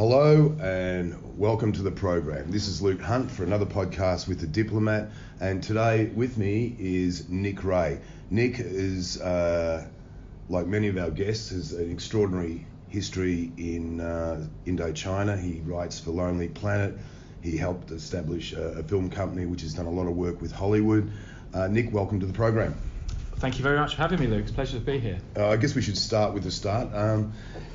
Hello and welcome to the program. This is Luke Hunt for another podcast with The Diplomat, and today with me is Nick Ray. Nick is, like many of our guests, has an extraordinary history in Indochina. He writes for Lonely Planet. He helped establish a film company which has done a lot of work with Hollywood. Nick, welcome to the program. Thank you very much for having me, Luke. It's a pleasure to be here. I guess we should start with the start.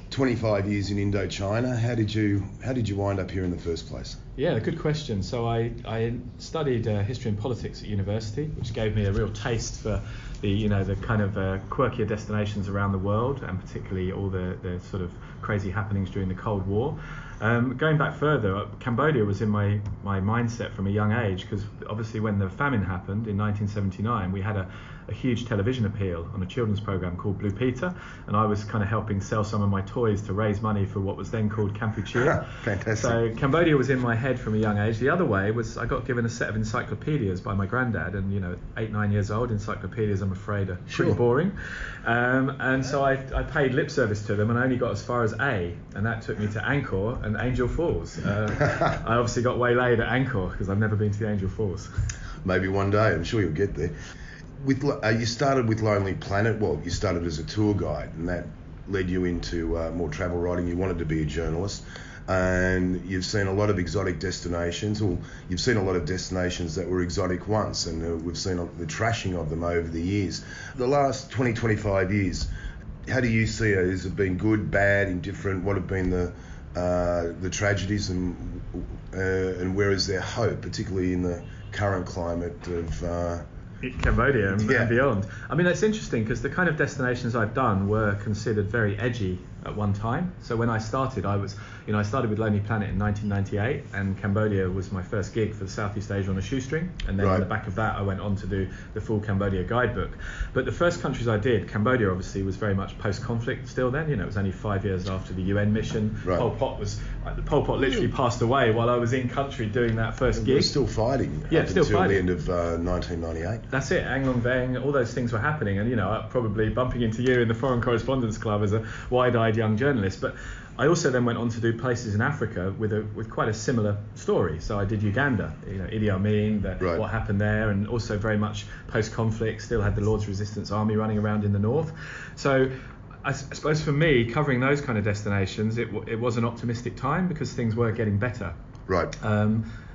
25 years in Indochina. How did you wind up here in the first place? Yeah, good question. So I studied history and politics at university, which gave me a real taste for the kind of quirkier destinations around the world, and particularly all the sort of crazy happenings during the Cold War. Going back further, Cambodia was in my mindset from a young age, because obviously when the famine happened in 1979, we had a huge television appeal on a children's program called Blue Peter, and I was kind of helping sell some of my toys to raise money for what was then called Kampuchea. Fantastic. So Cambodia was in my head from a young age. The other way was I got given a set of encyclopedias by my granddad, and 8-9 years old, encyclopedias I'm afraid are pretty boring, and so I paid lip service to them and only got as far as A, and that took me to Angkor and Angel Falls. I obviously got waylaid at Angkor because I've never been to the Angel Falls. Maybe one day, I'm sure you'll get there. You started with Lonely Planet. Well, you started as a tour guide, and that led you into more travel writing. You wanted to be a journalist, and you've seen a lot of exotic destinations, or you've seen a lot of destinations that were exotic once, and we've seen the trashing of them over the years. The last 25 years, how do you see it? Has it been good, bad, indifferent? What have been the tragedies, and where is there hope, particularly in the current climate of Cambodia and beyond? I mean, it's interesting because the kind of destinations I've done were considered very edgy at one time. So when I started, I started with Lonely Planet in 1998, and Cambodia was my first gig for Southeast Asia on a shoestring, and then on the back of that I went on to do the full Cambodia guidebook. But the first countries I did, Cambodia obviously was very much post-conflict still then. It was only 5 years after the UN mission. Right. Pol Pot literally passed away while I was in country doing that first gig. We're still fighting still until fighting. the end of 1998. That's it, Anglong Veng, all those things were happening, and probably bumping into you in the Foreign Correspondents Club as a wide-eyed young journalist. But I also then went on to do places in Africa with quite a similar story. So I did Uganda, Idi Amin, what happened there, and also very much post-conflict, still had the Lord's Resistance Army running around in the north. So I suppose for me, covering those kind of destinations, it was an optimistic time because things were getting better. Right.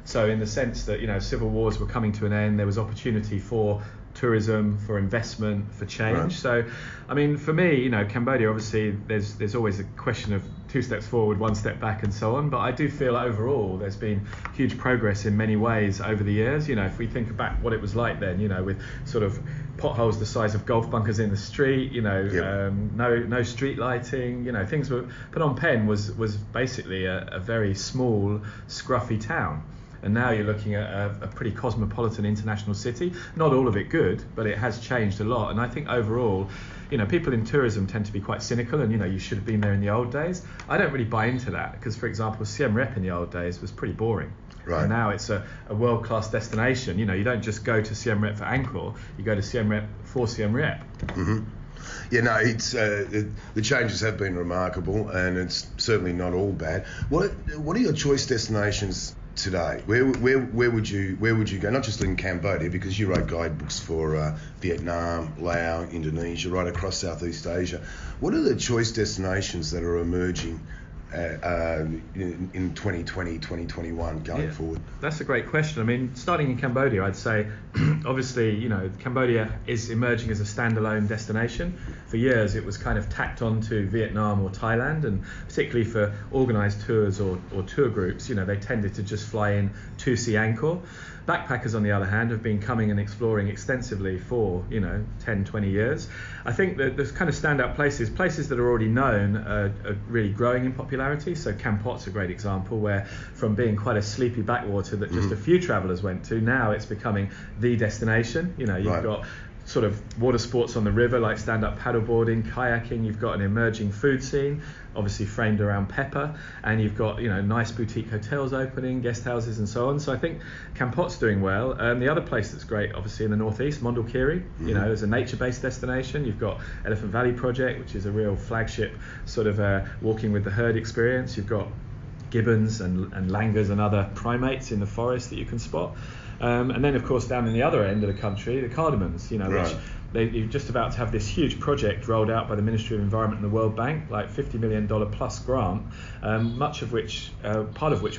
So in the sense that civil wars were coming to an end, there was opportunity for tourism, for investment, for change. Right. So, I mean, for me, Cambodia, obviously, there's always a question of 2 steps forward, 1 step back, and so on. But I do feel overall there's been huge progress in many ways over the years. If we think about what it was like then, with sort of potholes the size of golf bunkers in the street, no street lighting, things were. Phnom Penh was basically a very small, scruffy town. And now you're looking at a pretty cosmopolitan international city. Not all of it good, but it has changed a lot. And I think overall, people in tourism tend to be quite cynical, and you should have been there in the old days. I don't really buy into that because, for example, Siem Reap in the old days was pretty boring. Right. And now it's a world-class destination. You don't just go to Siem Reap for Angkor, you go to Siem Reap for Siem Reap. Mm-hmm. Yeah, no, it's the changes have been remarkable, and it's certainly not all bad. What are your choice destinations today? Where would you go? Not just in Cambodia, because you write guidebooks for Vietnam, Laos, Indonesia, right across Southeast Asia. What are the choice destinations that are emerging in 2020, 2021 going forward? That's a great question. I mean, starting in Cambodia, I'd say obviously, Cambodia is emerging as a standalone destination. For years, it was kind of tacked on to Vietnam or Thailand, and particularly for organised tours or tour groups, they tended to just fly in to see Angkor. Backpackers, on the other hand, have been coming and exploring extensively for 10, 20 years. I think that there's kind of standout places that are already known are really growing in popularity. So Kampot's a great example, where from being quite a sleepy backwater that just a few travellers went to, now it's becoming the destination. You've got sort of water sports on the river like stand-up paddleboarding, kayaking. You've got an emerging food scene, obviously framed around pepper, and you've got nice boutique hotels opening, guest houses, and so on. So I think Kampot's doing well. The other place that's great, obviously in the northeast, Mondulkiri, is a nature-based destination. You've got Elephant Valley Project, which is a real flagship sort of walking with the herd experience. You've got gibbons and langurs and other primates in the forest that you can spot. And then, of course, down in the other end of the country, the cardamons, which they're just about to have this huge project rolled out by the Ministry of Environment and the World Bank, like $50 million plus grant, part of which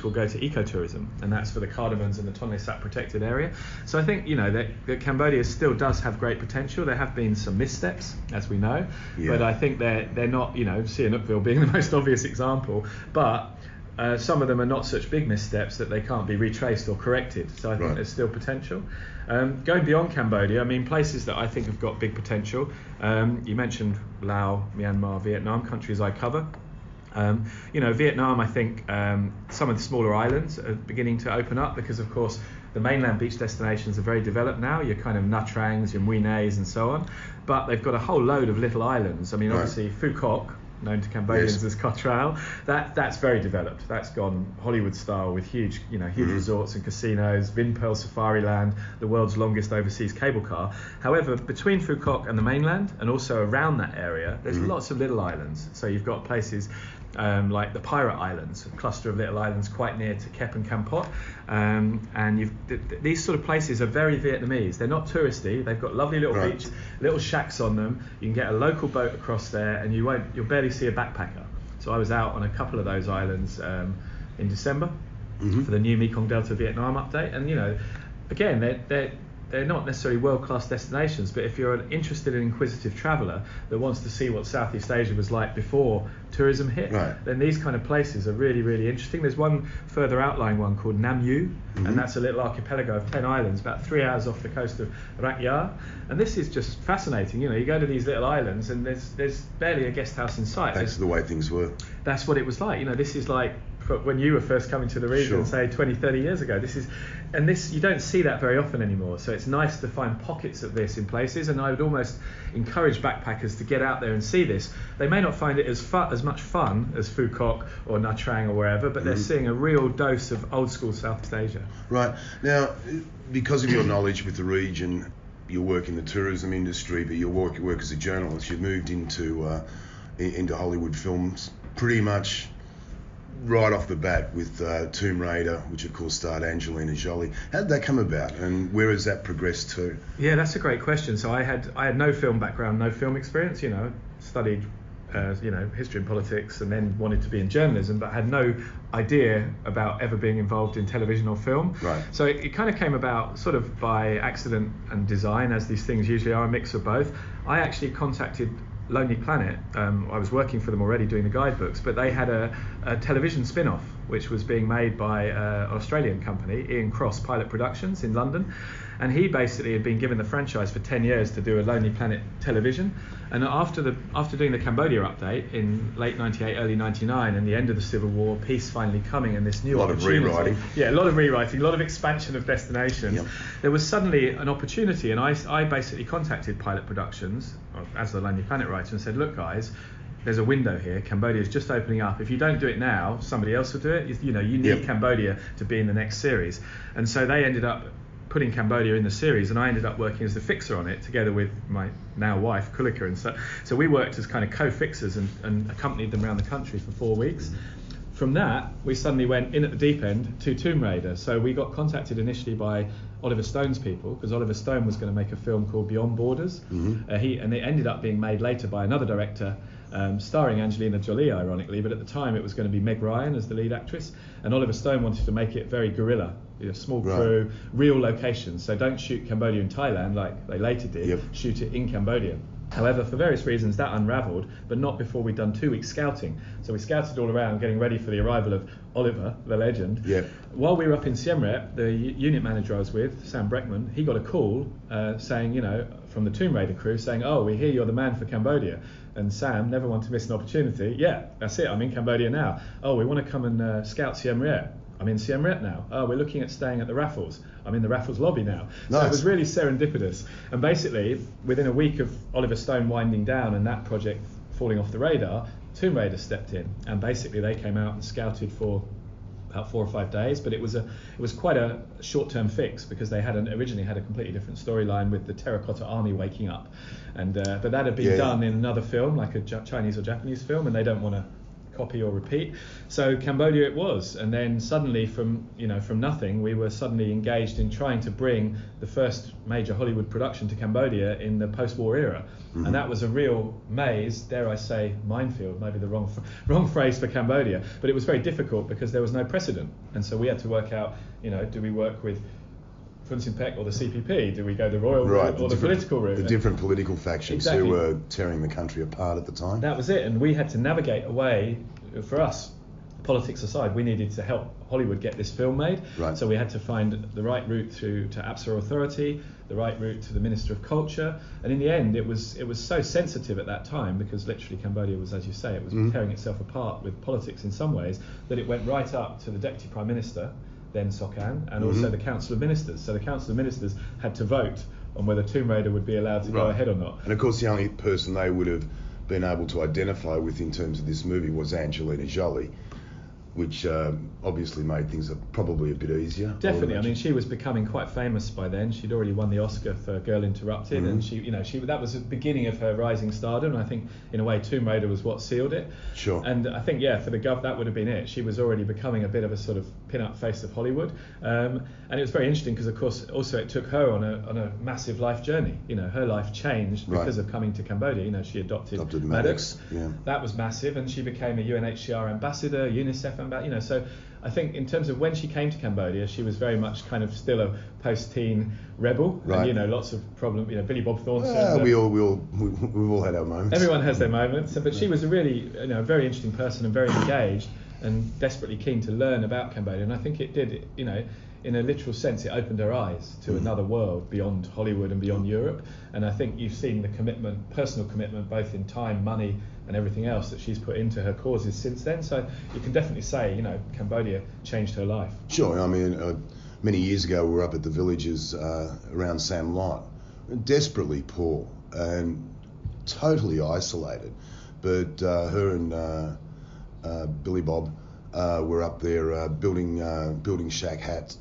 will go to ecotourism, and that's for the cardamons and the Tonle Sap protected area. So I think, that Cambodia still does have great potential. There have been some missteps, as we know, but I think they're not, Sihanoukville being the most obvious example, but some of them are not such big missteps that they can't be retraced or corrected. So I think there's still potential. Going beyond Cambodia, places that I think have got big potential. You mentioned Laos, Myanmar, Vietnam, countries I cover. Vietnam, I think some of the smaller islands are beginning to open up because, of course, the mainland beach destinations are very developed now. Your kind of Nha Trangs, your Mui Nes and so on. But they've got a whole load of little islands. Obviously, Phu Quoc, known to Cambodians as Koh Trao, that's very developed. That's gone Hollywood style with huge resorts and casinos, Vin Pearl Safari Land, the world's longest overseas cable car. However, between Phu Quoc and the mainland, and also around that area, there's lots of little islands. So you've got places like the Pirate Islands, a cluster of little islands quite near to Kep and Kampot, and these sort of places are very Vietnamese. They're not touristy. They've got lovely little beach, little shacks on them. You can get a local boat across there, and you'll barely see a backpacker. So I was out on a couple of those islands in December for the new Mekong Delta Vietnam update, and again they're not necessarily world-class destinations, but if you're an interested and inquisitive traveller that wants to see what Southeast Asia was like before tourism hit, then these kind of places are really, really interesting. There's one further outlying one called Nam Yu, and that's a little archipelago of 10 islands, about 3 hours off the coast of Rak Ya. And this is just fascinating. You go to these little islands and there's barely a guest house in sight. That's the way things were. That's what it was like. This is like when you were first coming to the region, say 20, 30 years ago. This you don't see that very often anymore. So it's nice to find pockets of this in places, and I would almost encourage backpackers to get out there and see this. They may not find it as much fun as Phu Quoc or Nha Trang or wherever, but they're seeing a real dose of old school Southeast Asia. Right. Now, because of your knowledge with the region, your work in the tourism industry, but your work as a journalist, you moved into Hollywood films pretty much right off the bat with Tomb Raider, which of course starred Angelina Jolie. How did that come about, and where has that progressed to? Yeah, that's a great question. So I had no film background, no film experience. Studied history and politics, and then wanted to be in journalism, but had no idea about ever being involved in television or film. Right. So it kind of came about sort of by accident and design, as these things usually are, a mix of both. I actually contacted Lonely Planet. I was working for them already doing the guidebooks, but they had a television spin-off which was being made by an Australian company, Ian Cross Pilot Productions in London, and he basically had been given the franchise for 10 years to do a Lonely Planet television. And after doing the Cambodia update in late 98, early 99, and the end of the Civil War, peace finally coming, and this new opportunity. A lot of rewriting. Yeah, a lot of rewriting, a lot of expansion of destinations. Yep. There was suddenly an opportunity, and I basically contacted Pilot Productions as the Lonely Planet writer and said, look guys, there's a window here. Cambodia is just opening up. If you don't do it now, somebody else will do it. You need Cambodia to be in the next series. And so they ended up putting Cambodia in the series, and I ended up working as the fixer on it together with my now wife Kulika, and so we worked as kind of co-fixers and accompanied them around the country for 4 weeks. From that, we suddenly went in at the deep end to Tomb Raider. So we got contacted initially by Oliver Stone's people, because Oliver Stone was going to make a film called Beyond Borders. And it ended up being made later by another director, starring Angelina Jolie, ironically, but at the time it was going to be Meg Ryan as the lead actress, and Oliver Stone wanted to make it very guerrilla, small crew, real locations. So don't shoot Cambodia in Thailand like they later did, shoot it in Cambodia. However, for various reasons, that unravelled, but not before we'd done 2 weeks scouting. So we scouted all around, getting ready for the arrival of Oliver, the legend. While we were up in Siem Reap, the unit manager I was with, Sam Breckman, he got a call saying, from the Tomb Raider crew, saying, oh, we hear you're the man for Cambodia. And Sam, never one to miss an opportunity. Yeah, that's it, I'm in Cambodia now. Oh, we want to come and scout Siem Reap. I'm in Siem Reap now. Oh, we're looking at staying at the Raffles. I'm in the Raffles lobby now. Nice. So it was really serendipitous. And basically, within a week of Oliver Stone winding down and that project falling off the radar, Tomb Raider stepped in. And basically, they came out and scouted for about 4 or 5 days. But it was quite a short-term fix, because they originally had a completely different storyline with the Terracotta Army waking up. And but that had been done in another film, like a Chinese or Japanese film, and they don't want to copy or repeat. So Cambodia it was, and then suddenly from nothing, we were suddenly engaged in trying to bring the first major Hollywood production to Cambodia in the post-war era. Mm-hmm. And that was a real maze, dare I say minefield, maybe the wrong phrase for Cambodia, but it was very difficult because there was no precedent, and so we had to work out, do we work with Hun Sen Pech or the CPP? Do we go the royal route or the political route? The different political factions who were tearing the country apart at the time. That was it, and we had to navigate a way. For us, politics aside, we needed to help Hollywood get this film made. Right. So we had to find the right route to APSA Authority, the right route to the Minister of Culture, and in the end, it was so sensitive at that time because literally Cambodia was, as you say, it was tearing itself apart with politics in some ways, that it went right up to the Deputy Prime Minister, then Sokan, and also the Council of Ministers. So the Council of Ministers had to vote on whether Tomb Raider would be allowed to go ahead or not. And of course, the only person they would have been able to identify with in terms of this movie was Angelina Jolie, which obviously made things probably a bit easier. Definitely. I mean, she was becoming quite famous by then. She'd already won the Oscar for Girl Interrupted, and she that was the beginning of her rising stardom. And I think, in a way, Tomb Raider was what sealed it. Sure. And I think, for the Gov, that would have been it. She was already becoming a bit of a sort of pin-up face of Hollywood, and it was very interesting because, of course, also it took her on a massive life journey. Her life changed because of coming to Cambodia. She adopted Maddox. Yeah. That was massive, and she became a UNHCR ambassador, UNICEF ambassador. So I think in terms of when she came to Cambodia, she was very much kind of still a post-teen rebel, right. And lots of problems. Billy Bob Thornton. We've all had our moments. Everyone has their moments, but she was a really a very interesting person and very engaged and desperately keen to learn about Cambodia. And I think it did, in a literal sense, it opened her eyes to another world beyond Hollywood and beyond Europe. And I think you've seen the commitment, personal commitment, both in time, money, and everything else that she's put into her causes since then. So you can definitely say, Cambodia changed her life. Sure. I mean, many years ago, we were up at the villages around Sam Lot, desperately poor and totally isolated. But her and Billy Bob were up there building shacks,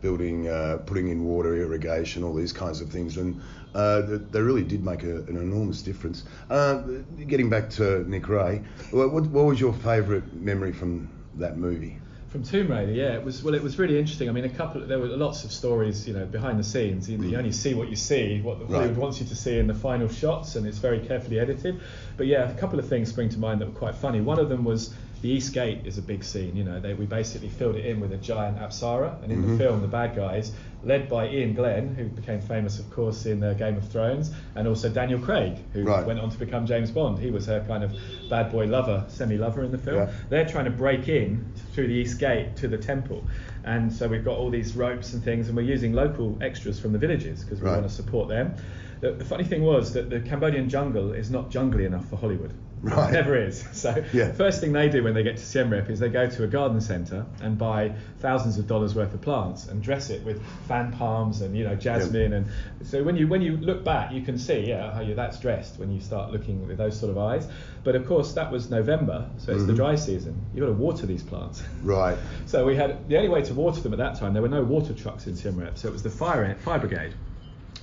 putting in water, irrigation, all these kinds of things, and they really did make an enormous difference. Getting back to Nick Ray, what was your favourite memory from that movie? From Tomb Raider, it was really interesting. I mean, there were lots of stories, behind the scenes. You only see what you see, what Hollywood wants you to see in the final shots, and it's very carefully edited. But a couple of things spring to mind that were quite funny. One of them was the East Gate is a big scene. We basically filled it in with a giant Apsara, and in the film, the bad guys, led by Ian Glenn, who became famous, of course, in Game of Thrones, and also Daniel Craig, who went on to become James Bond. He was her kind of bad boy lover, semi-lover in the film. Yeah. They're trying to break in through the East Gate to the temple, and so we've got all these ropes and things, and we're using local extras from the villages because we want to support them. The funny thing was that the Cambodian jungle is not jungly enough for Hollywood. Right. It never is. So the first thing they do when they get to Siem Reap is they go to a garden centre and buy thousands of dollars worth of plants and dress it with fan palms and jasmine. And so when you look back, you can see how that's dressed when you start looking with those sort of eyes. But of course that was November, so it's the dry season. You've got to water these plants. Right. So we had the only way to water them at that time. There were no water trucks in Siem Reap, so it was the fire brigade.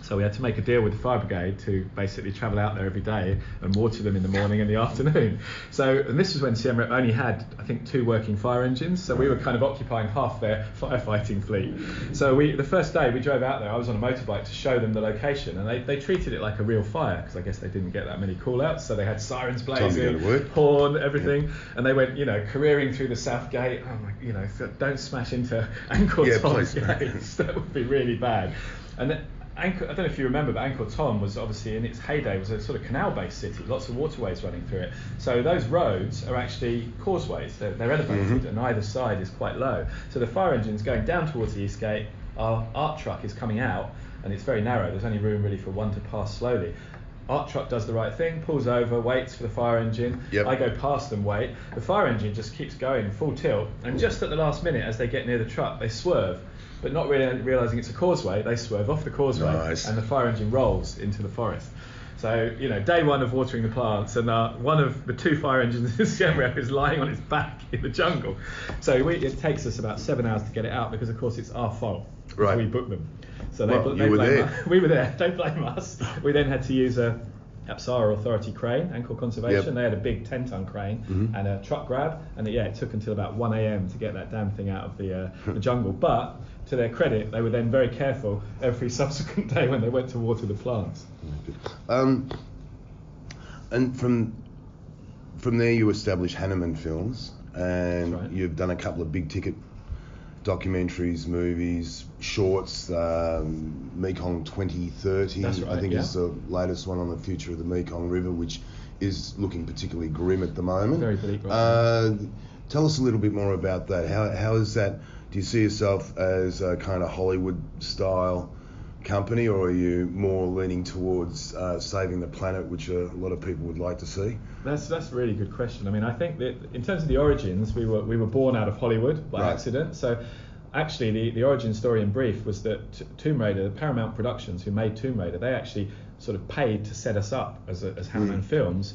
So we had to make a deal with the fire brigade to basically travel out there every day and water them in the morning and the afternoon. And this was when Siem Reap only had, I think, 2 working fire engines. So we were kind of occupying half their firefighting fleet. So the first day we drove out there, I was on a motorbike to show them the location, and they treated it like a real fire because I guess they didn't get that many call-outs. So they had sirens blazing, horn, everything, and they went, careering through the south gate. Oh my, don't smash into Angkor Thom's gates. That would be really bad. And then, I don't know if you remember, but Angkor Thom was obviously in its heyday was a sort of canal-based city, lots of waterways running through it. So those roads are actually causeways. They're elevated, and either side is quite low. So the fire engine's going down towards the East Gate. Our ART truck is coming out, and it's very narrow. There's only room really for one to pass slowly. ART truck does the right thing, pulls over, waits for the fire engine. Yep. I go past them, wait. The fire engine just keeps going full tilt, and just at the last minute, as they get near the truck, they swerve. But not really realising it's a causeway, they swerve off the causeway, and the fire engine rolls into the forest. So, day one of watering the plants, and one of the 2 fire engines in Siem Reap is lying on its back in the jungle. So it takes us about 7 hours to get it out because, of course, it's our fault. Right. We booked them. So they blame us. We were there. They blame us. We then had to use a Apsara Authority crane, Angkor Conservation. Yep. They had a big 10-ton crane and a truck grab, and it took until about 1 a.m. to get that damn thing out of the jungle. But to their credit, they were then very careful every subsequent day when they went to water the plants. And from there, you established Hanneman Films, and That's right. You've done a couple of big ticket documentaries, movies, shorts. Mekong 2030, That's right, I think, yeah. is the latest one on the future of the Mekong River, which is looking particularly grim at the moment. Very bleak right now. Tell us a little bit more about that. How is that? Do you see yourself as a kind of Hollywood style company, or are you more leaning towards saving the planet, which a lot of people would like to see? That's a really good question. I mean, I think that in terms of the origins, we were born out of Hollywood by Right. accident. So actually, the origin story in brief was that Tomb Raider, the Paramount Productions who made Tomb Raider, they actually sort of paid to set us up as Hanneman Films.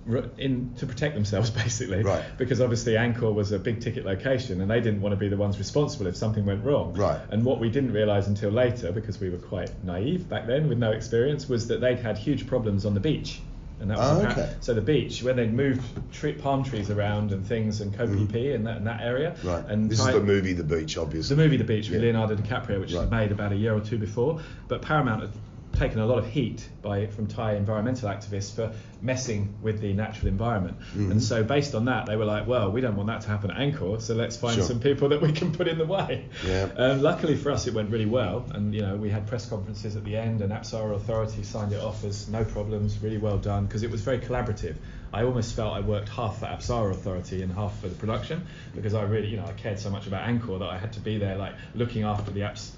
To protect themselves, basically, Right. because obviously Angkor was a big ticket location and they didn't want to be the ones responsible if something went wrong. Right. And what we didn't realise until later, because we were quite naive back then with no experience, was that they'd had huge problems on the beach. And that was okay. So the beach, when they moved palm trees around and things and co-PP in that area. Right. And This is the movie The Beach, obviously. the movie The Beach with Yeah. Leonardo DiCaprio, which Right. was made about a year or two before. But Paramount had taken a lot of heat from Thai environmental activists for messing with the natural environment. And so based on that, they were like, well, we don't want that to happen at Angkor, so let's find Sure. some people that we can put in the way. Yeah. Luckily for us, it went really well. And, we had press conferences at the end, and Apsara Authority signed it off as no problems, really well done, because it was very collaborative. I almost felt I worked half for Apsara Authority and half for the production, because I really, I cared so much about Angkor that I had to be there, like looking after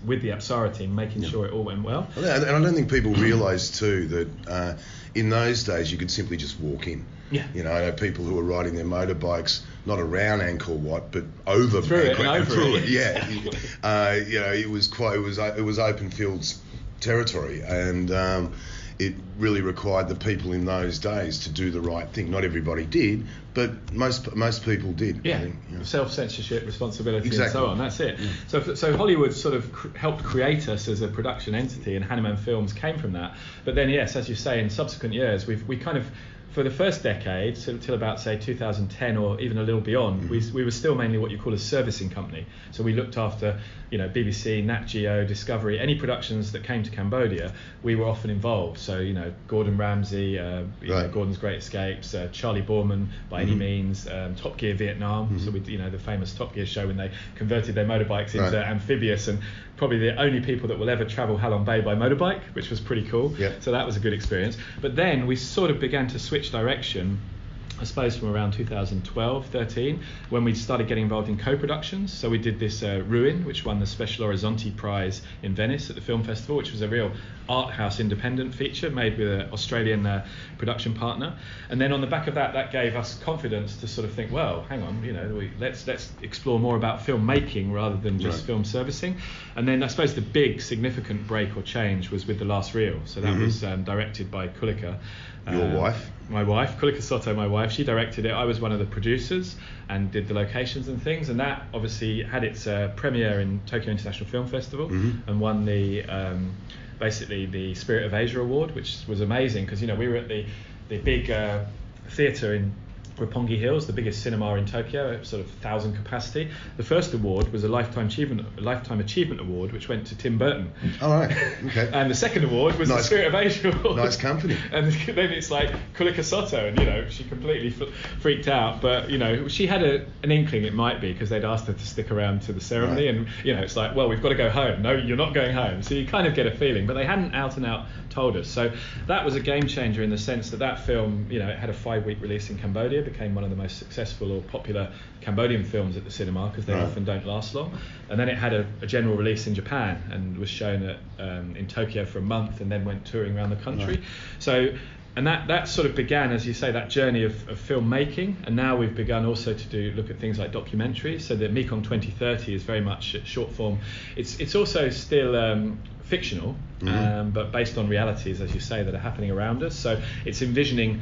with the Apsara team, making sure it all went well. And I don't think people realise too that in those days you could simply just walk in. Yeah. I know people who were riding their motorbikes not around Angkor Wat but over Through it Angkor, and over through it. it. Yeah. It was open fields territory, and it really required the people in those days to do the right thing. Not everybody did, but most people did. Yeah, I think, self-censorship, responsibility, Exactly. and so on. That's it. Yeah. So Hollywood sort of helped create us as a production entity, and Hanneman Films came from that. But then, yes, as you say, in subsequent years, we kind of, for the first decade, till about say 2010 or even a little beyond, we were still mainly what you call a servicing company. So we looked after, BBC, Nat Geo, Discovery, any productions that came to Cambodia, we were often involved. So Gordon Ramsay, Right. Gordon's Great Escapes, Charlie Borman by any means, Top Gear Vietnam. So we, the famous Top Gear show when they converted their motorbikes into Right. amphibious, and probably the only people that will ever travel Halong Bay by motorbike, which was pretty cool. Yep. So that was a good experience. But then we sort of began to switch direction, I suppose from around 2012, 13, when we started getting involved in co-productions. So we did this Ruin, which won the Special Orizzonti Prize in Venice at the film festival, which was a real art house independent feature made with an Australian production partner. And then on the back of that gave us confidence to sort of think, well, hang on, let's explore more about filmmaking rather than just Right. film servicing. And then I suppose the big significant break or change was with The Last Reel. So that was directed by Kulika. Your wife? My wife, Kulika Soto, my wife, she directed it. I was one of the producers and did the locations and things, and that obviously had its premiere in Tokyo International Film Festival and won the basically the Spirit of Asia Award, which was amazing because we were at the big theatre in Roppongi Hills, the biggest cinema in Tokyo, sort of 1,000 capacity. The first award was a Lifetime Achievement Award, which went to Tim Burton. All right. Okay. And the second award was the Nice. Spirit of Asia Award. Nice company. And then it's like Kulika Soto, and she completely freaked out. But she had an inkling it might be because they'd asked her to stick around to the ceremony, Right. and it's like, well, we've got to go home. No, you're not going home. So you kind of get a feeling, but they hadn't out and out told us. So that was a game changer in the sense that film, it had a 5-week release in Cambodia, became one of the most successful or popular Cambodian films at the cinema because they Right. often don't last long. And then it had a general release in Japan and was shown in Tokyo for a month and then went touring around the country. Right. So, and that sort of began, as you say, that journey of filmmaking. And now we've begun also to look at things like documentaries. So the Mekong 2030 is very much short form. It's also still fictional, but based on realities, as you say, that are happening around us. So it's envisioning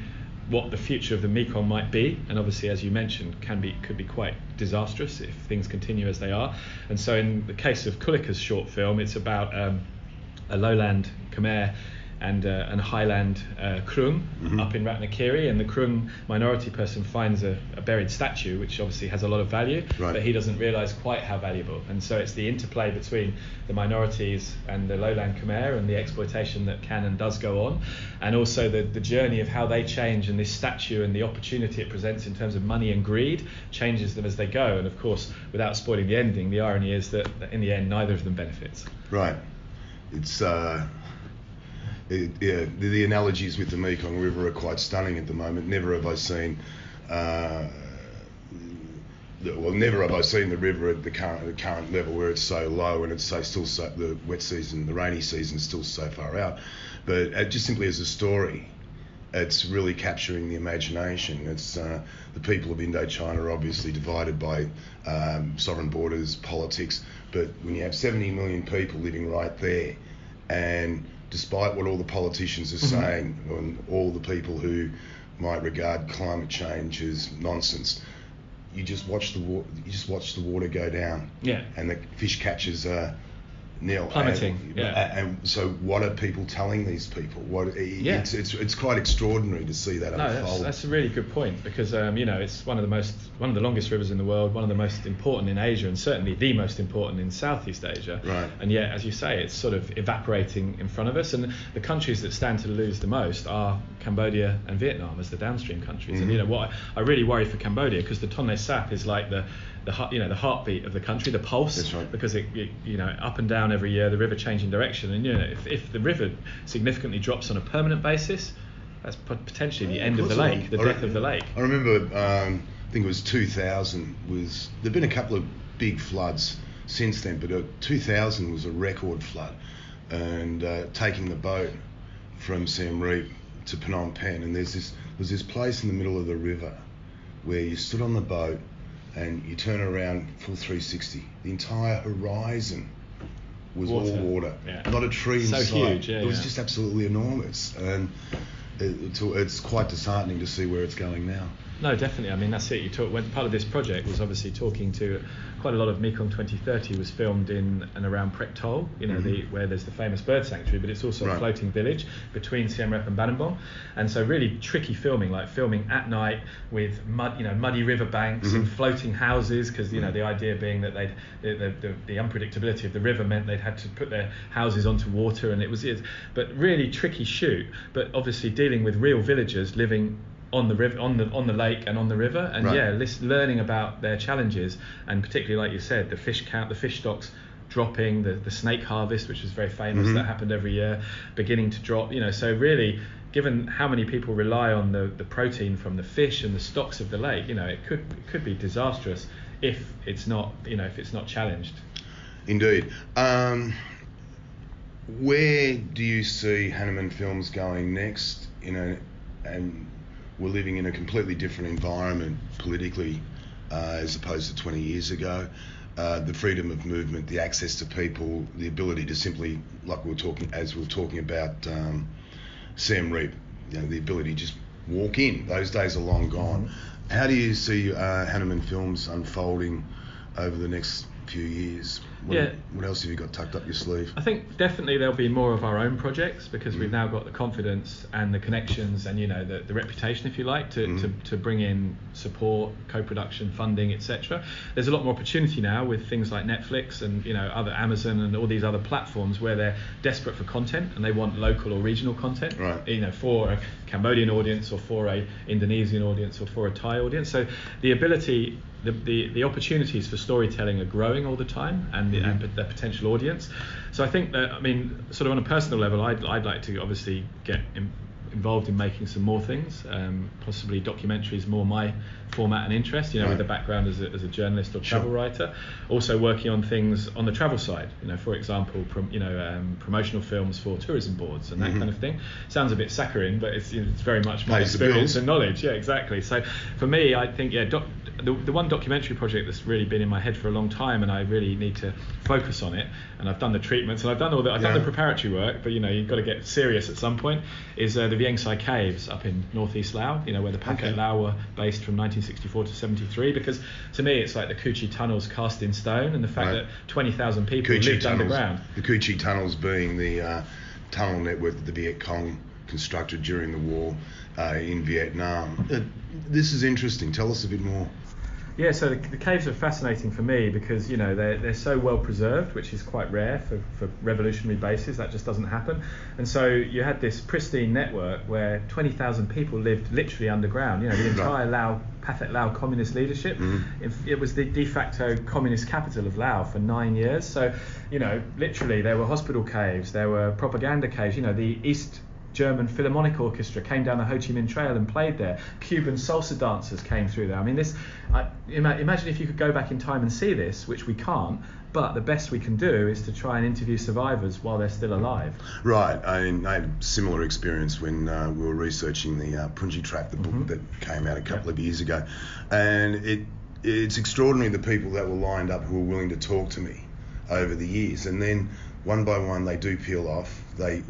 what the future of the Mekong might be, and obviously, as you mentioned, could be quite disastrous if things continue as they are. And so in the case of Kulika's short film, it's about a lowland Khmer and Highland Krung up in Ratnakiri, and the Krung minority person finds a buried statue which obviously has a lot of value, but he doesn't realise quite how valuable. And so it's the interplay between the minorities and the lowland Khmer and the exploitation that can and does go on, and also the journey of how they change, and this statue and the opportunity it presents in terms of money and greed changes them as they go. And of course, without spoiling the ending, the irony is that in the end neither of them benefits. Right. It's the analogies with the Mekong River are quite stunning at the moment. Never have I seen never have I seen the river at the current level where it's so low, and it's so the wet season, the rainy season is still so far out. But just simply as a story, it's really capturing the imagination. It's the people of Indochina are obviously divided by sovereign borders, politics, but when you have 70 million people living right there, and despite what all the politicians are saying, and all the people who might regard climate change as nonsense, you just watch the water go down, and the fish catches are nil, plummeting. And so, what are people telling these people? It's quite extraordinary to see that unfold. That's a really good point, because it's one of the longest rivers in the world, one of the most important in Asia, and certainly the most important in Southeast Asia. Right. And yet, as you say, it's sort of evaporating in front of us. And the countries that stand to lose the most are Cambodia and Vietnam as the downstream countries. And what I really worry for Cambodia, because the Tonle Sap is like the heartbeat of the country, the pulse. That's right. Because it up and down every year, the river changing direction, and if the river significantly drops on a permanent basis, that's potentially the end of the lake, the death of the lake. I remember, I think it was 2000. There've been a couple of big floods since then, but 2000 was a record flood, and taking the boat from Siem Reap to Phnom Penh, and there's this place in the middle of the river where you stood on the boat and you turn around full 360. The entire horizon was all water. Not a tree in sight. So huge, it was just absolutely enormous. And it's quite disheartening to see where it's going now. No, definitely. I mean, that's it. Part of this project was obviously talking to quite a lot of Mekong 2030 was filmed in and around Prek Tol, where there's the famous bird sanctuary, but it's also a floating village between Siem Reap and Battambang. And so really tricky filming, like filming at night with muddy river banks and floating houses, because the idea being that the unpredictability of the river meant they'd had to put their houses onto water, and but really tricky shoot, but obviously dealing with real villagers living on the river, on the lake and on the river, and learning about their challenges, and particularly, like you said, the fish count, the fish stocks dropping, the snake harvest, which was very famous, that happened every year, beginning to drop. So really, given how many people rely on the protein from the fish and the stocks of the lake, it could be disastrous if it's not challenged. Indeed. Where do you see Hanneman Films going next? And we're living in a completely different environment politically as opposed to 20 years ago. The freedom of movement, the access to people, the ability to simply, like we were talking about Siem Reap, the ability to just walk in. Those days are long gone. How do you see Hanneman Films unfolding over the next few years? What else have you got tucked up your sleeve? I think definitely there'll be more of our own projects, because we've now got the confidence and the connections and the reputation, if you like, to bring in support, co-production, funding, etc. There's a lot more opportunity now with things like Netflix and other Amazon and all these other platforms where they're desperate for content and they want local or regional content, for a Cambodian audience or for a Indonesian audience or for a Thai audience. So the ability, the opportunities for storytelling are growing all the time, and the potential audience. So I think that, sort of on a personal level, I'd like to obviously get involved in making some more things, possibly documentaries, more my format and interest, with a background as a journalist or travel writer. Also working on things on the travel side, for example, promotional films for tourism boards and that kind of thing. Sounds a bit saccharine, but it's very much my experience and knowledge. Yeah, exactly. So for me, I think the one documentary project that's really been in my head for a long time, and I really need to focus on it, and I've done the treatments and I've done the preparatory work, but you've got to get serious at some point, is the Vieng Sai Caves up in northeast Laos, where the Pathet Lao were based from 1964 to 73, because to me it's like the Cu Chi tunnels cast in stone, and the fact that 20,000 people lived underground. The Cu Chi tunnels being the tunnel network that the Viet Cong constructed during the war in Vietnam. This is interesting. Tell us a bit more. Yeah, so the caves are fascinating for me because, you know, they're so well preserved, which is quite rare for revolutionary bases. That just doesn't happen. And so you had this pristine network where 20,000 people lived literally underground. You know, the entire Pathet Lao communist leadership. It was the de facto communist capital of Laos for 9 years. So, you know, literally there were hospital caves, there were propaganda caves. You know, the East German Philharmonic Orchestra came down the Ho Chi Minh Trail and played there. Cuban salsa dancers came through there. I mean, imagine if you could go back in time and see this, which we can't, but the best we can do is to try and interview survivors while they're still alive. Right. I had a similar experience when we were researching the Punji Trap, the book that came out a couple of years ago. And it's extraordinary the people that were lined up who were willing to talk to me over the years. And then one by one they do peel off, they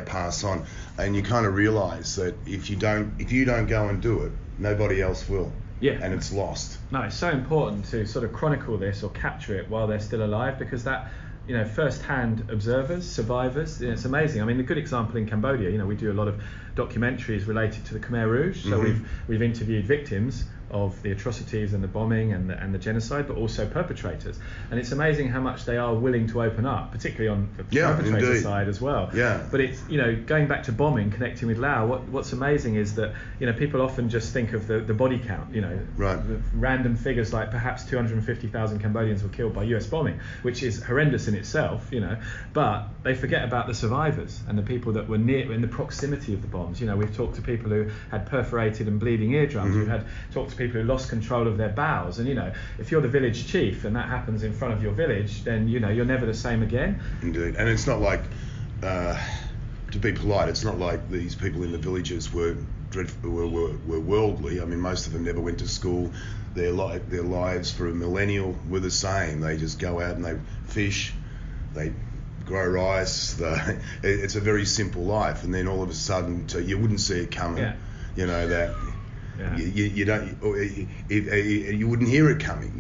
pass on, and you kind of realise that if you don't go and do it, nobody else will. Yeah. And it's lost. No, it's so important to sort of chronicle this or capture it while they're still alive, because that, you know, first-hand observers, survivors, you know, it's amazing. I mean, the good example in Cambodia, you know, we do a lot of documentaries related to the Khmer Rouge, so we've interviewed victims of the atrocities and the bombing and the genocide, but also perpetrators. And it's amazing how much they are willing to open up, particularly on the perpetrator side as well. Yeah. But it's, you know, going back to bombing, connecting with Laos, what's amazing is that, you know, people often just think of the body count, you know, random figures like perhaps 250,000 Cambodians were killed by US bombing, which is horrendous in itself, you know, but they forget about the survivors and the people that were near, in the proximity of the bombs. You know, we've talked to people who had perforated and bleeding eardrums. We've had talked to people who lost control of their bowels. And, you know, if you're the village chief and that happens in front of your village, then, you know, you're never the same again. Indeed. And it's not like, to be polite, it's not like these people in the villages were worldly. I mean, most of them never went to school. Their lives for a millennial were the same. They just go out and they fish, they grow rice. It's a very simple life. And then all of a sudden, you wouldn't see it coming. Yeah. You know that. Yeah. You don't, you wouldn't hear it coming.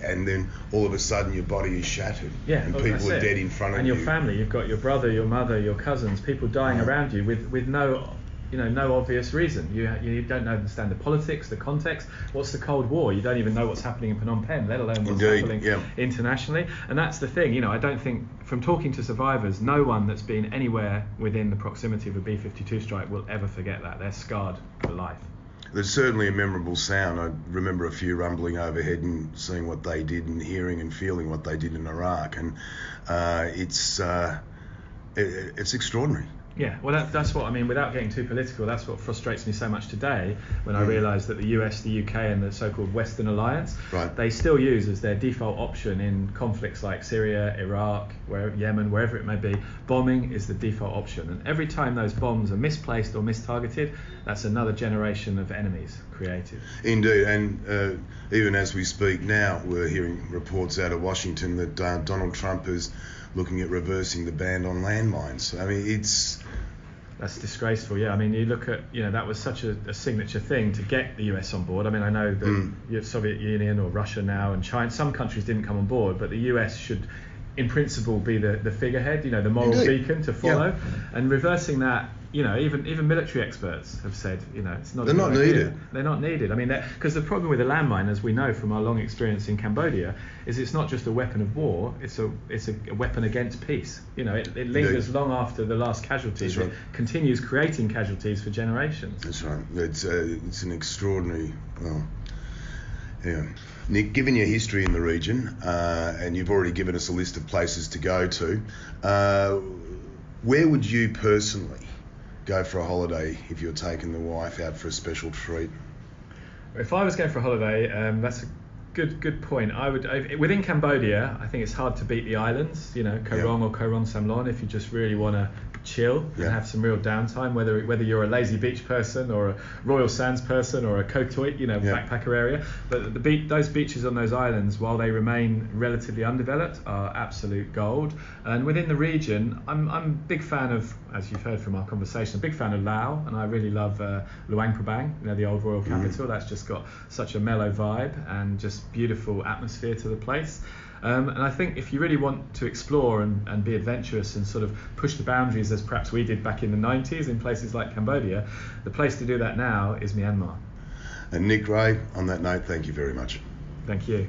And then all of a sudden your body is shattered. Yeah, and people are dead in front of you. And your family, you've got your brother, your mother, your cousins, people dying around you with no, you know, no obvious reason. You don't understand the politics, the context. What's the Cold War? You don't even know what's happening in Phnom Penh, let alone what's happening internationally. And that's the thing, you know, I don't think, from talking to survivors, no one that's been anywhere within the proximity of a B-52 strike will ever forget that. They're scarred for life. There's certainly a memorable sound. I remember a few rumbling overhead and seeing what they did and hearing and feeling what they did in Iraq. And it's extraordinary. Yeah, well, that's what I mean. Without getting too political, that's what frustrates me so much today when I realise that the US, the UK, and the so-called Western Alliance, they still use as their default option in conflicts like Syria, Iraq, Yemen, wherever it may be, bombing is the default option. And every time those bombs are misplaced or mistargeted, that's another generation of enemies created. Indeed, and even as we speak now, we're hearing reports out of Washington that Donald Trump is looking at reversing the ban on landmines. I mean, that's disgraceful. Yeah, I mean, you look at, you know, that was such a signature thing to get the US on board. I mean, I know that the Soviet Union or Russia now and China, some countries didn't come on board, but the US should, in principle, be the figurehead, you know, the moral beacon to follow. Yeah. And reversing that, you know, even military experts have said, you know, it's not. They're not needed. They're not needed. I mean, because the problem with a landmine, as we know from our long experience in Cambodia, is it's not just a weapon of war. It's a weapon against peace. You know, it lingers long after the last casualties. That's right. It continues creating casualties for generations. That's right. It's an extraordinary. Well, yeah. Nick, given your history in the region, and you've already given us a list of places to go to, where would you personally go for a holiday if you're taking the wife out for a special treat? If I was going for a holiday, that's a good point. I would, within Cambodia, I think it's hard to beat the islands, you know, Koh Rong or Koh Rong Samlon, if you just really want to chill and have some real downtime, whether you're a lazy beach person or a Royal Sands person or a Koh Toit, you know, backpacker area. But those beaches on those islands, while they remain relatively undeveloped, are absolute gold. And within the region, I'm a big fan of, as you've heard from our conversation, a big fan of Laos, and I really love Luang Prabang, you know, the old royal capital. That's just got such a mellow vibe and just beautiful atmosphere to the place. And I think if you really want to explore and be adventurous and sort of push the boundaries, as perhaps we did back in the 90s in places like Cambodia, the place to do that now is Myanmar. And Nick Ray, on that note, thank you very much. Thank you.